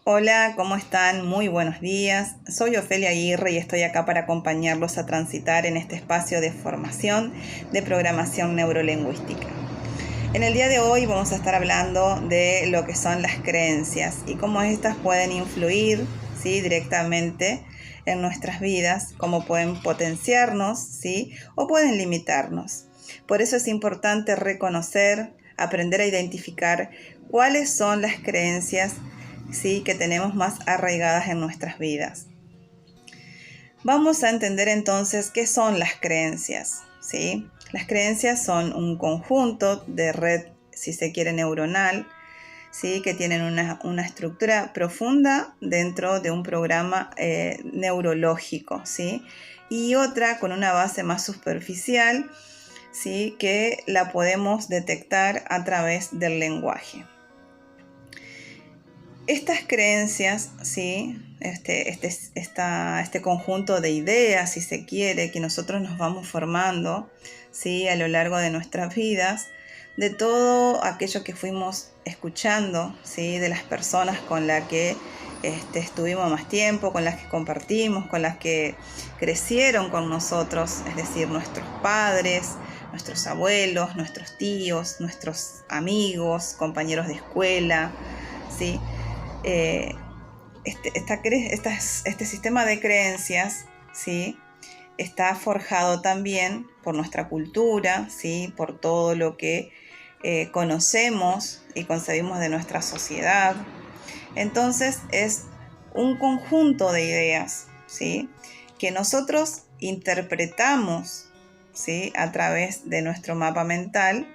Hola, ¿cómo están? Muy buenos días. Soy Ofelia Aguirre y estoy acá para acompañarlos a transitar en este espacio de formación de programación neurolingüística. En el día de hoy vamos a estar hablando de lo que son las creencias y cómo estas pueden influir, ¿sí?, directamente en nuestras vidas, cómo pueden potenciarnos, ¿sí?, o pueden limitarnos. Por eso es importante reconocer, aprender a identificar cuáles son las creencias, ¿sí?, que tenemos más arraigadas en nuestras vidas. Vamos a entender entonces qué son las creencias, ¿sí? Las creencias son un conjunto de red, si se quiere, neuronal, ¿sí?, que tienen una estructura profunda dentro de un programa neurológico, ¿sí?, y otra con una base más superficial, ¿sí?, que la podemos detectar a través del lenguaje. Estas creencias, ¿sí?, este conjunto de ideas, si se quiere, que nosotros nos vamos formando, ¿sí?, a lo largo de nuestras vidas, de todo aquello que fuimos escuchando, ¿sí?, de las personas con las que estuvimos más tiempo, con las que compartimos, con las que crecieron con nosotros, es decir, nuestros padres, nuestros abuelos, nuestros tíos, nuestros amigos, compañeros de escuela, ¿sí? Este sistema de creencias, ¿sí?, está forjado también por nuestra cultura, ¿sí?, por todo lo que conocemos y concebimos de nuestra sociedad. Entonces es un conjunto de ideas, ¿sí?, que nosotros interpretamos, ¿sí?, a través de nuestro mapa mental,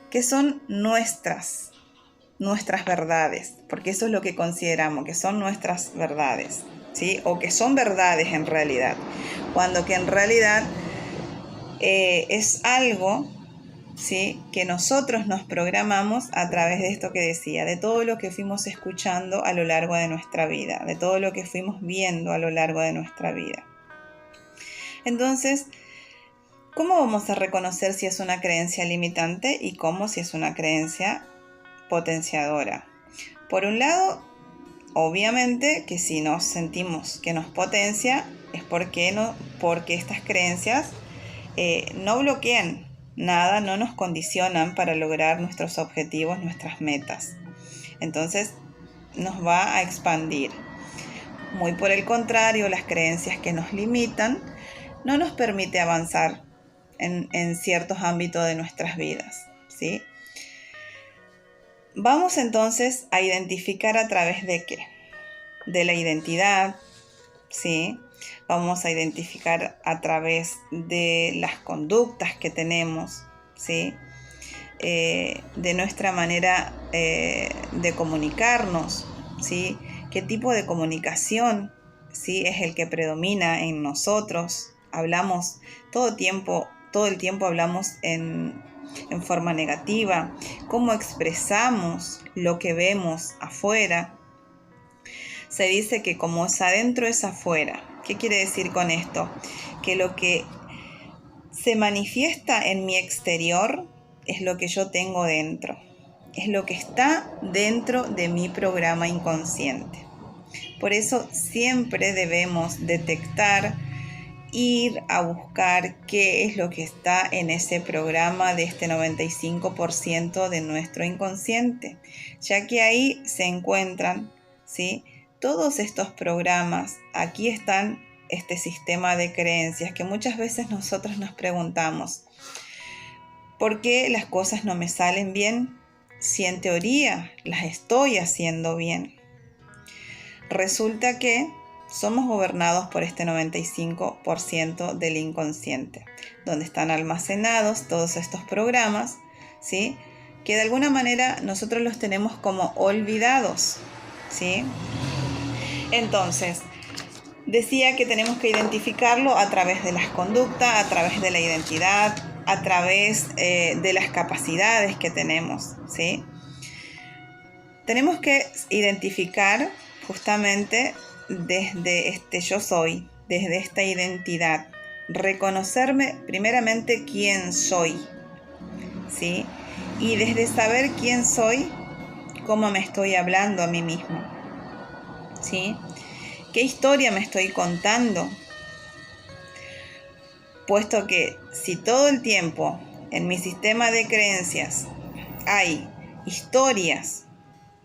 que son nuestras verdades, porque eso es lo que consideramos, que son nuestras verdades, ¿sí?, o que son verdades en realidad, cuando que en realidad es algo, ¿sí?, que nosotros nos programamos a través de esto que decía, de todo lo que fuimos escuchando a lo largo de nuestra vida, de todo lo que fuimos viendo a lo largo de nuestra vida. Entonces, ¿cómo vamos a reconocer si es una creencia limitante y cómo si es una creencia potenciadora? Por un lado, obviamente que si nos sentimos que nos potencia es porque estas creencias no bloquean nada, no nos condicionan para lograr nuestros objetivos, nuestras metas. Entonces nos va a expandir. Muy por el contrario, las creencias que nos limitan no nos permite avanzar en ciertos ámbitos de nuestras vidas, ¿sí? Vamos entonces a identificar a través de qué, de la identidad, ¿sí? Vamos a identificar a través de las conductas que tenemos, ¿sí?, de nuestra manera de comunicarnos, ¿sí?, qué tipo de comunicación, ¿sí?, es el que predomina en nosotros. Hablamos todo el tiempo hablamos en forma negativa, cómo expresamos lo que vemos afuera. Se dice que como es adentro es afuera. ¿Qué quiere decir con esto? Que lo que se manifiesta en mi exterior es lo que yo tengo dentro. Es lo que está dentro de mi programa inconsciente. Por eso siempre debemos detectar, ir a buscar qué es lo que está en ese programa de este 95% de nuestro inconsciente, ya que ahí se encuentran, ¿sí?, todos estos programas. Aquí están este sistema de creencias que muchas veces nosotros nos preguntamos, ¿por qué las cosas no me salen bien si en teoría las estoy haciendo bien? Resulta que somos gobernados por este 95% del inconsciente, donde están almacenados todos estos programas, ¿sí?, que de alguna manera nosotros los tenemos como olvidados, ¿sí? Entonces, decía que tenemos que identificarlo a través de las conductas, a través de la identidad, a través de las capacidades que tenemos, ¿sí? Tenemos que identificar justamente desde este yo soy, desde esta identidad, reconocerme primeramente quién soy, ¿sí? Y desde saber quién soy, cómo me estoy hablando a mí mismo. ¿sí? ¿Qué historia me estoy contando? Puesto que si todo el tiempo en mi sistema de creencias hay historias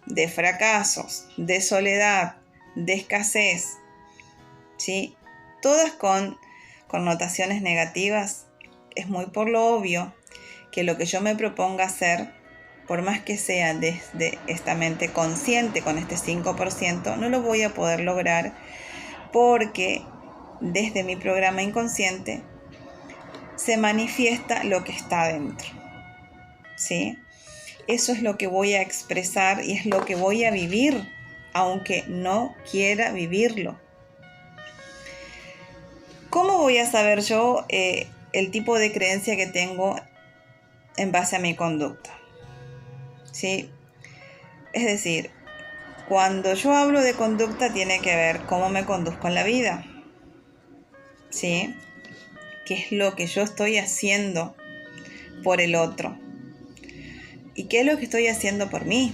de fracasos, de soledad, de escasez, ¿sí? Todas con connotaciones negativas, es muy por lo obvio que lo que yo me proponga hacer, por más que sea desde esta mente consciente con este 5%, no lo voy a poder lograr porque desde mi programa inconsciente se manifiesta lo que está dentro, ¿sí? Eso es lo que voy a expresar y es lo que voy a vivir, aunque no quiera vivirlo. ¿Cómo voy a saber yo el tipo de creencia que tengo en base a mi conducta? ¿Sí? Es decir, cuando yo hablo de conducta tiene que ver cómo me conduzco en la vida, ¿sí? ¿Qué es lo que yo estoy haciendo por el otro? ¿Y qué es lo que estoy haciendo por mí?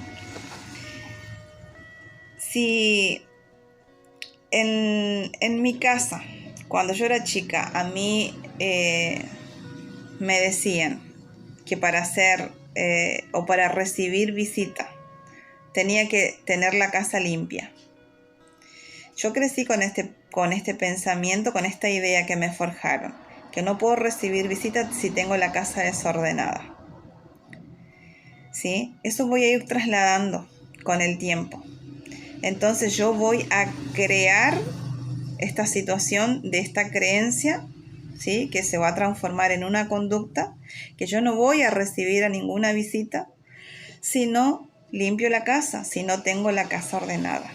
Si en mi casa, cuando yo era chica, a mí me decían que para hacer o para recibir visita tenía que tener la casa limpia. Yo crecí con este pensamiento, con esta idea que me forjaron, que no puedo recibir visitas si tengo la casa desordenada. ¿Sí? Eso voy a ir trasladando con el tiempo. Entonces yo voy a crear esta situación de esta creencia, ¿sí? Que se va a transformar en una conducta, que yo no voy a recibir a ninguna visita si no limpio la casa, si no tengo la casa ordenada.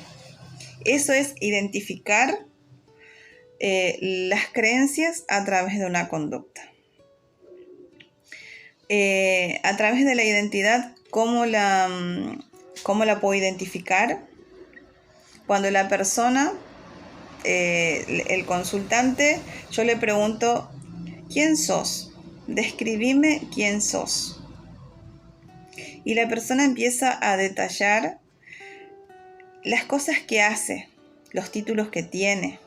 Eso es identificar las creencias a través de una conducta. A través de la identidad, ¿cómo la puedo identificar? Cuando la persona, el consultante, yo le pregunto, ¿quién sos? Describime quién sos. Y la persona empieza a detallar las cosas que hace, los títulos que tiene,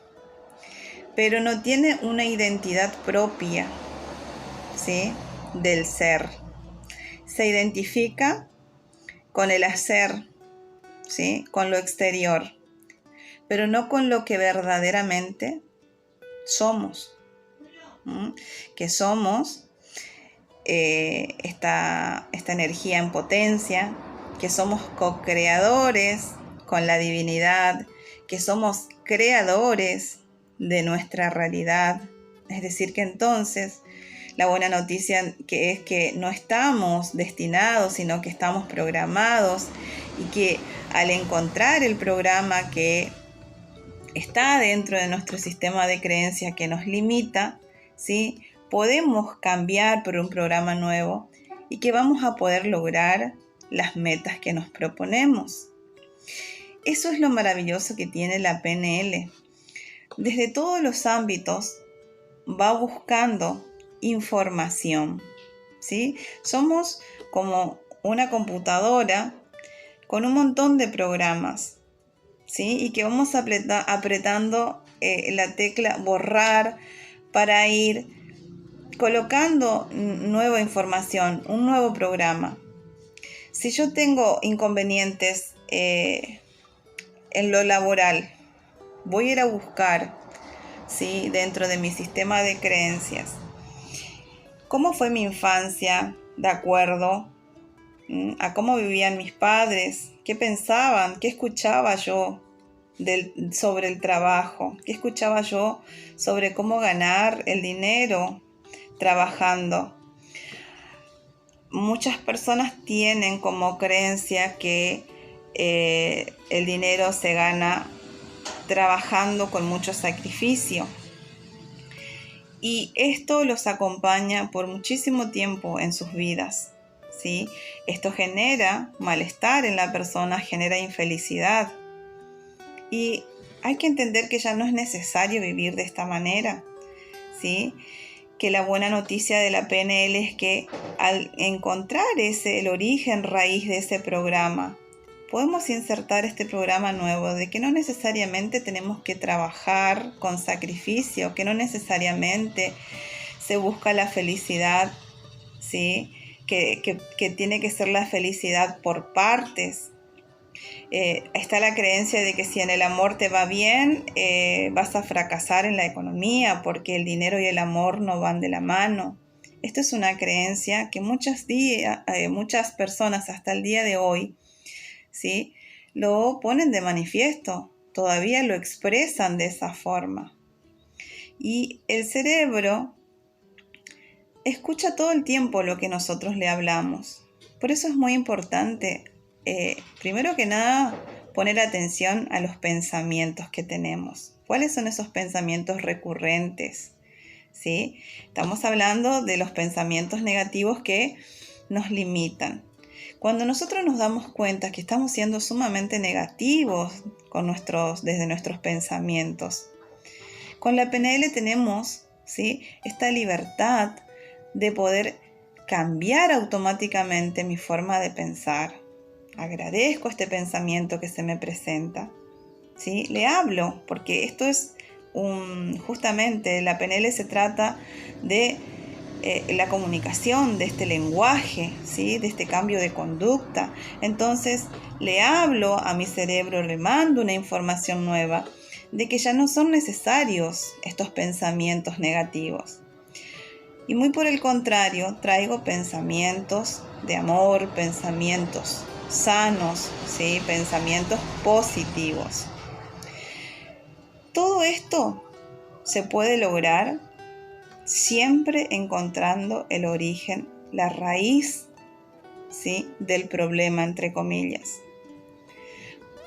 pero no tiene una identidad propia, ¿sí? Del ser. Se identifica con el hacer, ¿sí? Con lo exterior, pero no con lo que verdaderamente somos. Que somos esta energía en potencia, que somos co-creadores con la divinidad, que somos creadores de nuestra realidad. Es decir, que entonces la buena noticia que es que no estamos destinados, sino que estamos programados, y que al encontrar el programa que está dentro de nuestro sistema de creencias que nos limita, ¿sí? Podemos cambiar por un programa nuevo y que vamos a poder lograr las metas que nos proponemos. Eso es lo maravilloso que tiene la PNL. Desde todos los ámbitos va buscando información, ¿sí? Somos como una computadora con un montón de programas, ¿sí? Y que vamos apretando la tecla borrar para ir colocando nueva información, un nuevo programa. Si yo tengo inconvenientes en lo laboral, voy a ir a buscar, ¿sí? Dentro de mi sistema de creencias, ¿cómo fue mi infancia de acuerdo a cómo vivían mis padres? ¿Qué pensaban? ¿Qué escuchaba yo sobre el trabajo? ¿Qué escuchaba yo sobre cómo ganar el dinero trabajando? Muchas personas tienen como creencia que el dinero se gana trabajando con mucho sacrificio. Y esto los acompaña por muchísimo tiempo en sus vidas, ¿sí? Esto genera malestar en la persona, genera infelicidad. Y hay que entender que ya no es necesario vivir de esta manera, ¿sí? Que la buena noticia de la PNL es que al encontrar el origen raíz de ese programa, podemos insertar este programa nuevo de que no necesariamente tenemos que trabajar con sacrificio, que no necesariamente se busca la felicidad, ¿sí? Que tiene que ser la felicidad por partes. Está la creencia de que si en el amor te va bien, vas a fracasar en la economía porque el dinero y el amor no van de la mano. Esto es una creencia que muchas personas hasta el día de hoy, ¿sí?, lo ponen de manifiesto, todavía lo expresan de esa forma. Y el cerebro escucha todo el tiempo lo que nosotros le hablamos. Por eso es muy importante, primero que nada, poner atención a los pensamientos que tenemos. ¿Cuáles son esos pensamientos recurrentes? ¿Sí? Estamos hablando de los pensamientos negativos que nos limitan. Cuando nosotros nos damos cuenta que estamos siendo sumamente negativos desde nuestros pensamientos, con la PNL tenemos, ¿sí?, esta libertad de poder cambiar automáticamente mi forma de pensar. Agradezco este pensamiento que se me presenta, ¿sí? Le hablo, porque esto es justamente la PNL se trata de la comunicación, de este lenguaje, ¿sí?, de este cambio de conducta. Entonces le hablo a mi cerebro, le mando una información nueva de que ya no son necesarios estos pensamientos negativos. Y muy por el contrario, traigo pensamientos de amor, pensamientos sanos, ¿sí?, pensamientos positivos. Todo esto se puede lograr siempre encontrando el origen, la raíz, ¿sí?, del problema, entre comillas.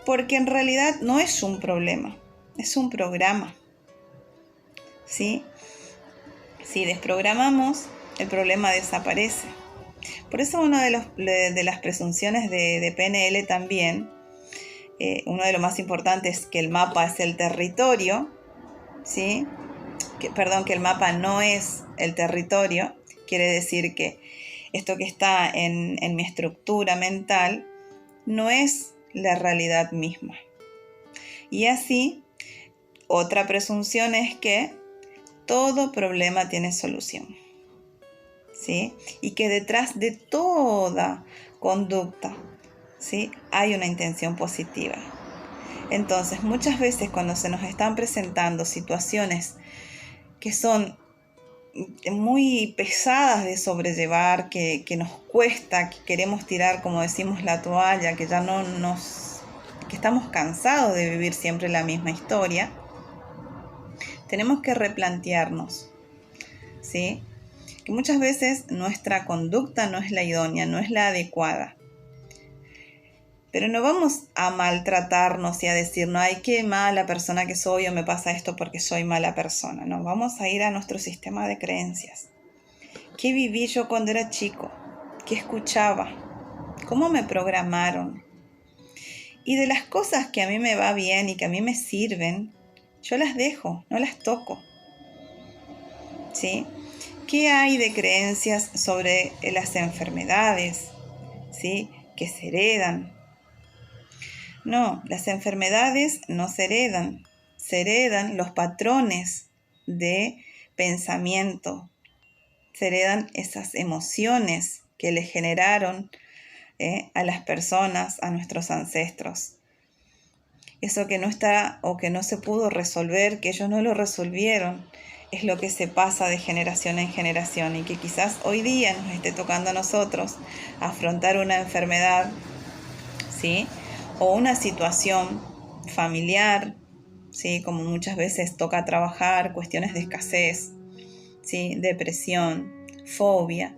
Porque en realidad no es un problema, es un programa, ¿sí? Si desprogramamos, el problema desaparece. Por eso una de las presunciones de PNL también, uno de los más importantes es que el mapa es el territorio, ¿sí? Que el mapa no es el territorio. Quiere decir que esto que está en mi estructura mental no es la realidad misma. Y así, otra presunción es que todo problema tiene solución, ¿sí? Y que detrás de toda conducta, ¿sí?, hay una intención positiva. Entonces, muchas veces cuando se nos están presentando situaciones que son muy pesadas de sobrellevar, que nos cuesta, que queremos tirar, como decimos, la toalla, que ya que estamos cansados de vivir siempre la misma historia, tenemos que replantearnos, ¿sí?, que muchas veces nuestra conducta no es la idónea, no es la adecuada. Pero no vamos a maltratarnos y a decir, no, ay, qué mala persona que soy, o me pasa esto porque soy mala persona. No, vamos a ir a nuestro sistema de creencias. ¿Qué viví yo cuando era chico? ¿Qué escuchaba? ¿Cómo me programaron? Y de las cosas que a mí me va bien y que a mí me sirven, yo las dejo, no las toco, ¿sí? ¿Qué hay de creencias sobre las enfermedades, ¿sí?, que se heredan? No, las enfermedades no se heredan los patrones de pensamiento, se heredan esas emociones que le generaron a las personas, a nuestros ancestros. Eso que no está o que no se pudo resolver, que ellos no lo resolvieron, es lo que se pasa de generación en generación y que quizás hoy día nos esté tocando a nosotros afrontar una enfermedad, ¿sí?, o una situación familiar, ¿sí?, como muchas veces toca trabajar, cuestiones de escasez, ¿sí?, depresión, fobia.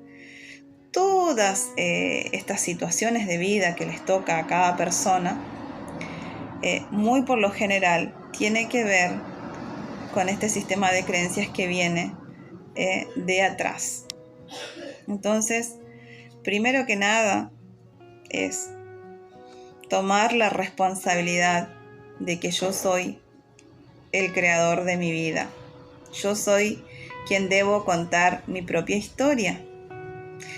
Todas estas situaciones de vida que les toca a cada persona, muy por lo general, tiene que ver con este sistema de creencias que viene de atrás. Entonces, primero que nada, es tomar la responsabilidad de que yo soy el creador de mi vida. Yo soy quien debo contar mi propia historia.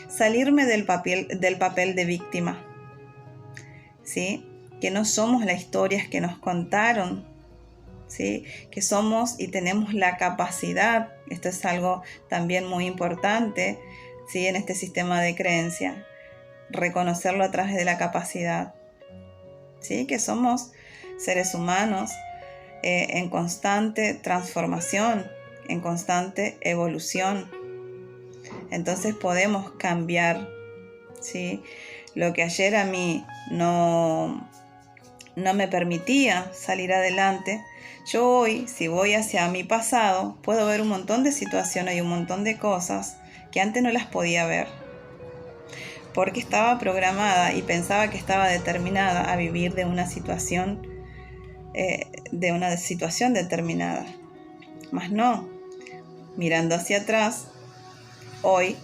Salirme del papel de víctima, ¿sí? que no somos las historias que nos contaron, ¿sí? Que somos y tenemos la capacidad, esto es algo también muy importante, ¿sí? En este sistema de creencia, reconocerlo a través de la capacidad, ¿sí? Que somos seres humanos en constante transformación, en constante evolución. Entonces podemos cambiar, ¿sí? Lo que ayer a mí no me permitía salir adelante, yo hoy, si voy hacia mi pasado, puedo ver un montón de situaciones y un montón de cosas que antes no las podía ver, porque estaba programada y pensaba que estaba determinada a vivir de una situación determinada. Mas no, mirando hacia atrás, hoy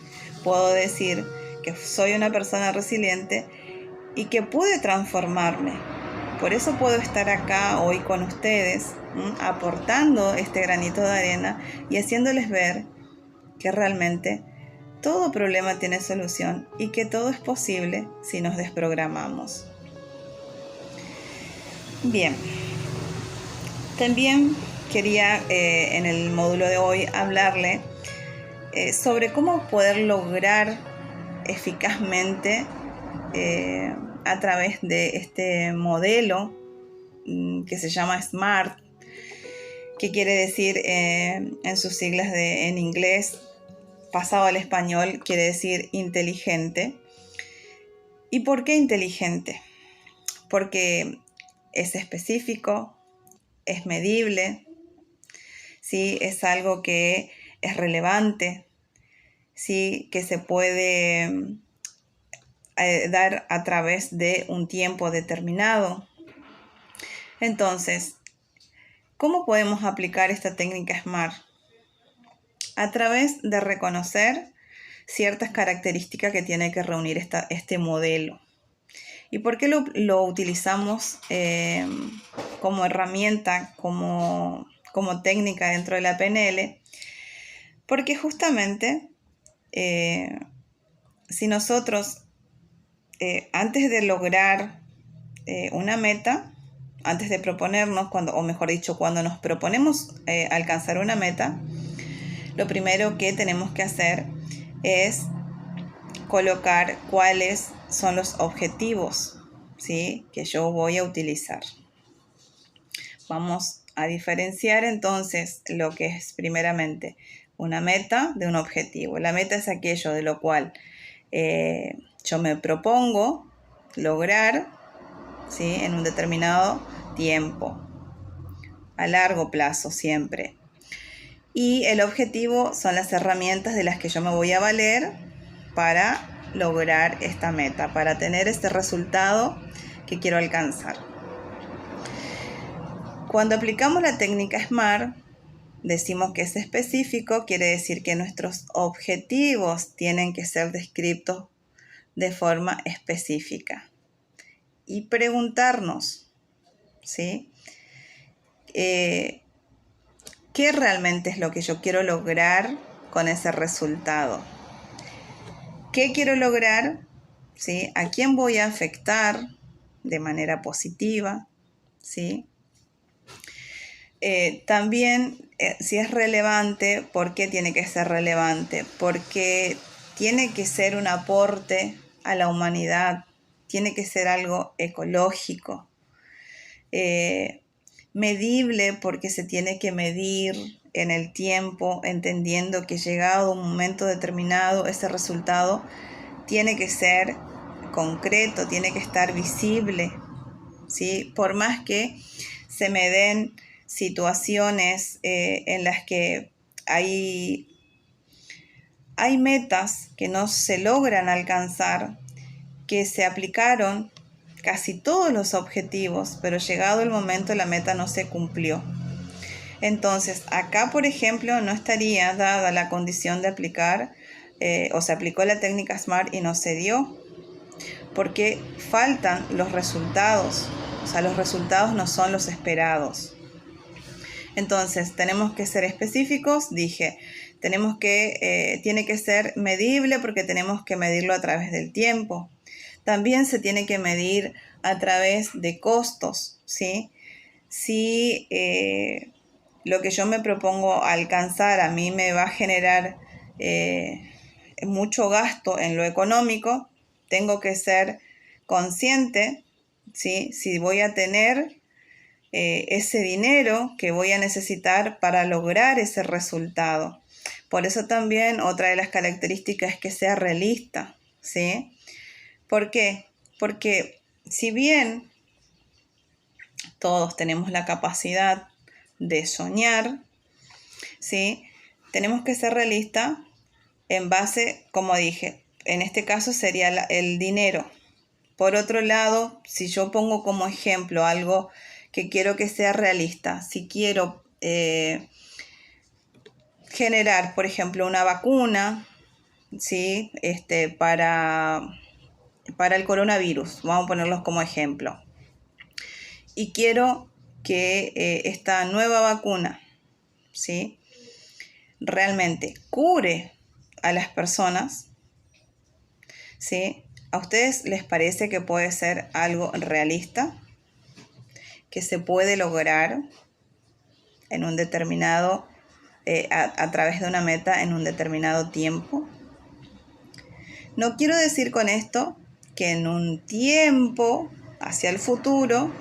puedo decir que soy una persona resiliente y que pude transformarme. Por eso puedo estar acá hoy con ustedes, aportando este granito de arena y haciéndoles ver que realmente todo problema tiene solución y que todo es posible si nos desprogramamos. Bien, también quería en el módulo de hoy hablarle sobre cómo poder lograr eficazmente a través de este modelo que se llama SMART, que quiere decir en sus siglas en inglés, pasado al español, quiere decir inteligente. ¿Y por qué inteligente? Porque es específico, es medible, ¿sí? Es algo que es relevante, ¿sí? Que se puede dar a través de un tiempo determinado. Entonces, ¿cómo podemos aplicar esta técnica SMART? A través de reconocer ciertas características que tiene que reunir este modelo. ¿Y por qué lo utilizamos como herramienta, como técnica dentro de la PNL? Porque justamente si nosotros antes de lograr una meta, antes de proponernos, cuando nos proponemos alcanzar una meta, lo primero que tenemos que hacer es colocar cuáles son los objetivos, ¿sí? Que yo voy a utilizar. Vamos a diferenciar entonces lo que es primeramente una meta de un objetivo. La meta es aquello de lo cual yo me propongo lograr, ¿sí? En un determinado tiempo, a largo plazo siempre. Y el objetivo son las herramientas de las que yo me voy a valer para lograr esta meta, para tener este resultado que quiero alcanzar. Cuando aplicamos la técnica SMART, decimos que es específico, quiere decir que nuestros objetivos tienen que ser descritos de forma específica. Y preguntarnos, ¿sí? ¿Qué realmente es lo que yo quiero lograr con ese resultado? ¿Qué quiero lograr? ¿Sí? ¿A quién voy a afectar de manera positiva? ¿Sí? También, si es relevante, ¿por qué tiene que ser relevante? Porque tiene que ser un aporte a la humanidad, tiene que ser algo ecológico, medible porque se tiene que medir en el tiempo, entendiendo que llegado un momento determinado, ese resultado tiene que ser concreto, tiene que estar visible, ¿sí? Por más que se me den situaciones en las que hay metas que no se logran alcanzar, que se aplicaron casi todos los objetivos, pero llegado el momento la meta no se cumplió. Entonces, acá, por ejemplo, no estaría dada la condición de aplicar o se aplicó la técnica SMART y no se dio, porque faltan los resultados, o sea, los resultados no son los esperados. Entonces, tenemos que ser específicos, tiene que ser medible porque tenemos que medirlo a través del tiempo. También se tiene que medir a través de costos, ¿sí? Si lo que yo me propongo alcanzar a mí me va a generar mucho gasto en lo económico, tengo que ser consciente, ¿sí? Si voy a tener ese dinero que voy a necesitar para lograr ese resultado. Por eso también otra de las características es que sea realista, ¿sí? ¿Por qué? Porque si bien todos tenemos la capacidad de soñar, ¿sí? Tenemos que ser realistas en base, como dije, en este caso sería el dinero. Por otro lado, si yo pongo como ejemplo algo que quiero que sea realista, si quiero generar, por ejemplo, una vacuna, ¿sí? Para el coronavirus, vamos a ponerlos como ejemplo, y quiero que esta nueva vacuna, ¿sí? realmente cure a las personas, ¿sí? ¿A ustedes les parece que puede ser algo realista? ¿Que se puede lograr en un determinado, a través de una meta en un determinado tiempo? No quiero decir con esto que en un tiempo hacia el futuro,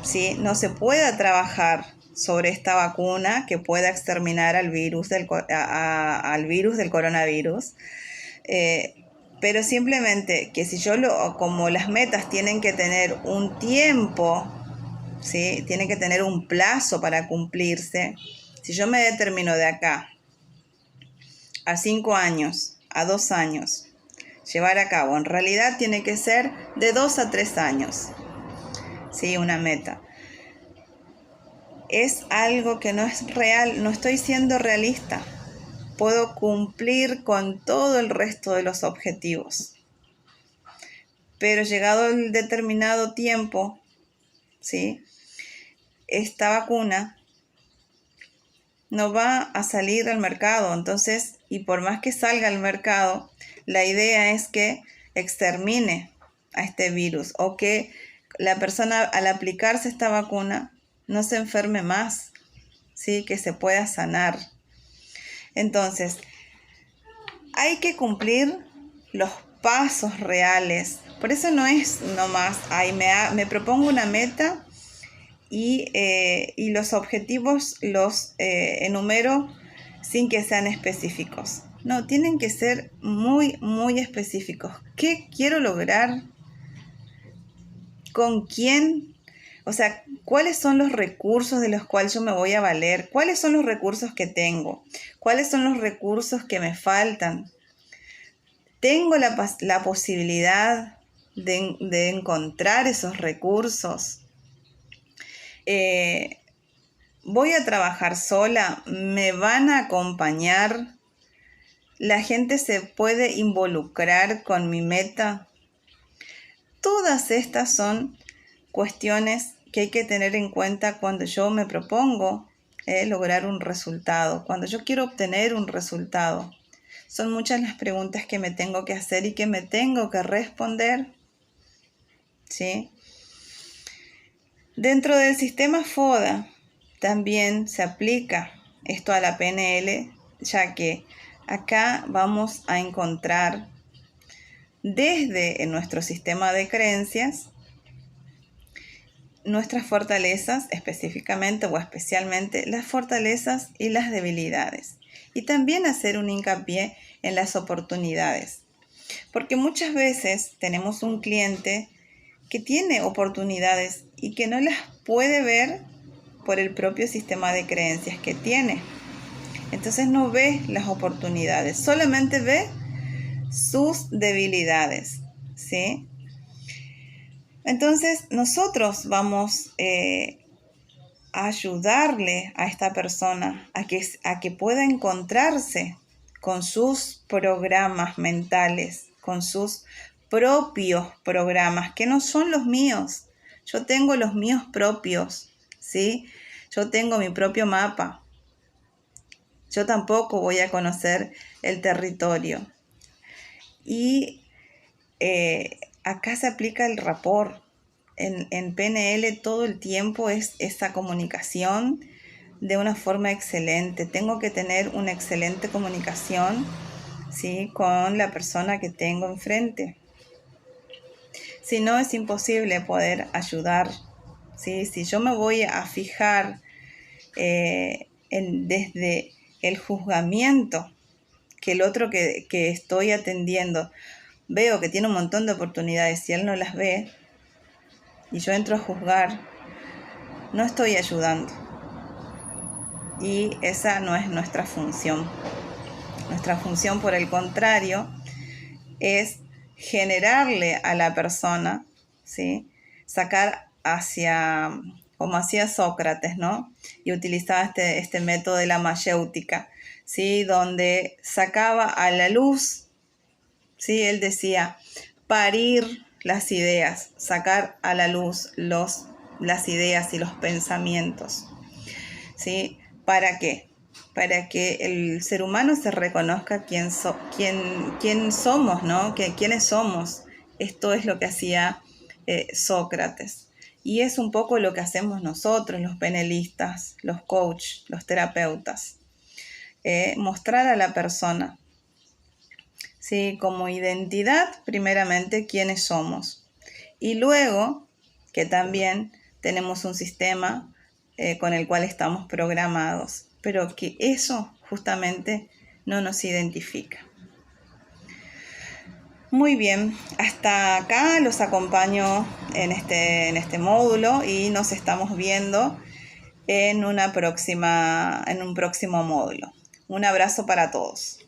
¿sí? no se pueda trabajar sobre esta vacuna que pueda exterminar al virus del coronavirus. Pero simplemente que si como las metas tienen que tener un tiempo, ¿sí? tienen que tener un plazo para cumplirse. Si yo me determino de acá a 5 años, a 2 años, llevar a cabo, en realidad tiene que ser de 2 a 3 años, ¿sí? una meta. Es algo que no es real, no estoy siendo realista. Puedo cumplir con todo el resto de los objetivos. Pero llegado el determinado tiempo, ¿sí? esta vacuna no va a salir al mercado. Entonces, y por más que salga al mercado, la idea es que extermine a este virus o que la persona al aplicarse esta vacuna no se enferme más, ¿sí? que se pueda sanar. Entonces, hay que cumplir los pasos reales. Por eso no es nomás, me propongo una meta y los objetivos los enumero sin que sean específicos. No, tienen que ser muy, muy específicos. ¿Qué quiero lograr? ¿Con quién? O sea, ¿cuáles son los recursos de los cuales yo me voy a valer? ¿Cuáles son los recursos que tengo? ¿Cuáles son los recursos que me faltan? ¿Tengo la posibilidad de encontrar esos recursos? ¿Voy a trabajar sola? ¿Me van a acompañar? ¿La gente se puede involucrar con mi meta? Todas estas son cuestiones que hay que tener en cuenta cuando yo me propongo lograr un resultado, cuando yo quiero obtener un resultado. Son muchas las preguntas que me tengo que hacer y que me tengo que responder, ¿sí? Dentro del sistema FODA también se aplica esto a la PNL, ya que acá vamos a encontrar desde nuestro sistema de creencias nuestras fortalezas, específicamente o especialmente las fortalezas y las debilidades. Y también hacer un hincapié en las oportunidades. Porque muchas veces tenemos un cliente que tiene oportunidades y que no las puede ver por el propio sistema de creencias que tiene. Entonces no ve las oportunidades, solamente ve sus debilidades, ¿sí? Entonces nosotros vamos a ayudarle a esta persona a que pueda encontrarse con sus programas mentales, con sus propios programas, que no son los míos. Yo tengo los míos propios, ¿sí? Yo tengo mi propio mapa. Yo tampoco voy a conocer el territorio. Y acá se aplica el rapport. En PNL todo el tiempo es esa comunicación de una forma excelente. Tengo que tener una excelente comunicación, ¿sí?, con la persona que tengo enfrente. Si no, es imposible poder ayudar, ¿sí? Si yo me voy a fijar desde el juzgamiento, que el otro que estoy atendiendo veo que tiene un montón de oportunidades y él no las ve, y yo entro a juzgar, no estoy ayudando. Y esa no es nuestra función. Nuestra función, por el contrario, es generarle a la persona, ¿sí?, sacar hacia, como hacía Sócrates, ¿no?, y utilizaba este método de la mayéutica, ¿sí?, donde sacaba a la luz, ¿sí?, él decía, parir las ideas, sacar a la luz las ideas y los pensamientos, ¿sí? ¿Para qué? Para que el ser humano se reconozca quién somos, ¿no? ¿Quiénes somos? Esto es lo que hacía Sócrates. Y es un poco lo que hacemos nosotros, los penelistas, los coaches, los terapeutas. Mostrar a la persona, ¿sí?, como identidad, primeramente, quiénes somos. Y luego, que también tenemos un sistema con el cual estamos programados, pero que eso justamente no nos identifica. Muy bien, hasta acá los acompaño en este módulo y nos estamos viendo en un próximo módulo. Un abrazo para todos.